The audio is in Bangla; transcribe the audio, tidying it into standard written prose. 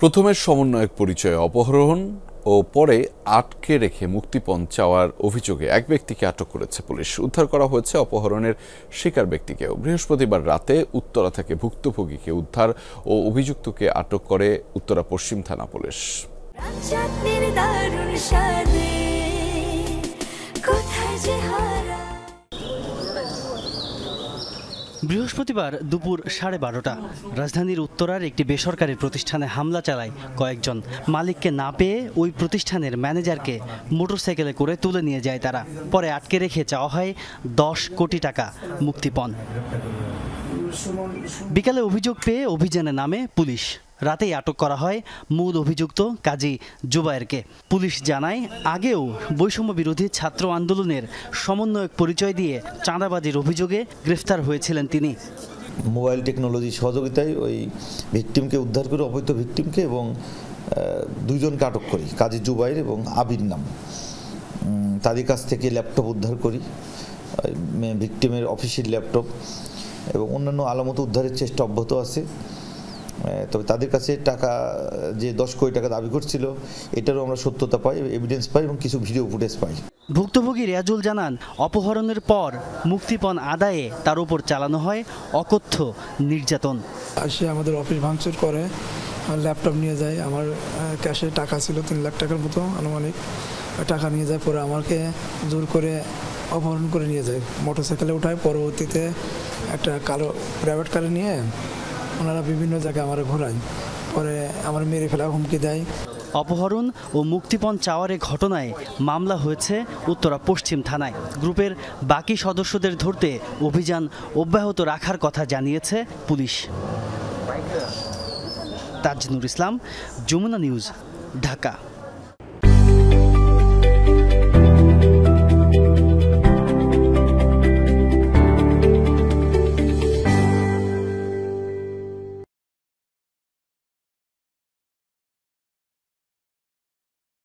প্রথমের সমন্বয়ক পরিচয়ে অপহরণ ও পরে আটকে রেখে মুক্তিপণ চাওয়ার অভিযোগে এক ব্যক্তিকে আটক করেছে পুলিশ। উদ্ধার করা হয়েছে অপহরণের শিকার ব্যক্তিকেও। বৃহস্পতিবার রাতে উত্তরা থেকে ভুক্তভোগীকে উদ্ধার ও অভিযুক্তকে আটক করে উত্তরা পশ্চিম থানা পুলিশ। বৃহস্পতিবার দুপুর 12:30 রাজধানীর উত্তরার একটি বেসরকারি প্রতিষ্ঠানে হামলা চালায় কয়েকজন। মালিককে না পেয়ে ওই প্রতিষ্ঠানের ম্যানেজারকে মোটরসাইকেলে করে তুলে নিয়ে যায় তারা। পরে আটকে রেখে চাওয়া হয় 10 কোটি টাকা মুক্তিপণ। বিকালে অভিযোগ পেয়ে অভিযানে নামে পুলিশ। রাতেই আটক করা হয় মূল অভিযুক্ত কাজী জুবায়েরকে। পুলিশ জানায়, আগেও বৈষম্য বিরোধী ছাত্র আন্দোলনের সমন্বয়ক পরিচয় দিয়ে চাঁদাবাজির অভিযোগে গ্রেফতার হয়েছিলেন তিনি। মোবাইল টেকনোলজির সহযোগিতায় ওই ভিকটিমকে উদ্ধার করে অবৈধ ভিকটিমকে এবং দুইজনকে আটক করি, কাজী জুবায়ের এবং আবির নাম। তাদের কাছ থেকে ল্যাপটপ উদ্ধার করি, ভিকটিমের অফিসের ল্যাপটপ এবং অন্যান্য আলামত উদ্ধারের চেষ্টা অব্যাহত আছে। তবে তাদের কাছে টাকা যে 10 কোটি টাকা দাবি করছিল, এটারও আমরা সত্যতা পাই, এভিডেন্স পাই এবং কিছু ভিডিও ফুটেজ পাই। ভুক্তভোগী রিয়াজুল জানান, অপহরণের পর মুক্তিপণ আদায়ে তার উপর চালানো হয় অকথ্য নির্যাতন। সে আমাদের অফিস ভাঙচুর করে, ল্যাপটপ নিয়ে যায়, আমার ক্যাশে টাকা ছিল 3 লাখ টাকার মতো আনুমানিক টাকা নিয়ে যায়। পরে আমাকে জোর করে অপহরণ করে নিয়ে যায়, মোটরসাইকেলে উঠায়। পরবর্তীতে একটা কালো প্রাইভেট কারে নিয়ে ওনারা বিভিন্ন জায়গায় আমার ঘোরায়, পরে আমার মেরে ফেলার হুমকি দেয়। অপহরণ ও মুক্তিপণ চাওয়ার ঘটনায় মামলা হয়েছে উত্তরা পশ্চিম থানায়। গ্রুপের বাকি সদস্যদের ধরতে অভিযান অব্যাহত রাখার কথা জানিয়েছে পুলিশ। তাজনুর ইসলাম, যমুনা নিউজ, ঢাকা।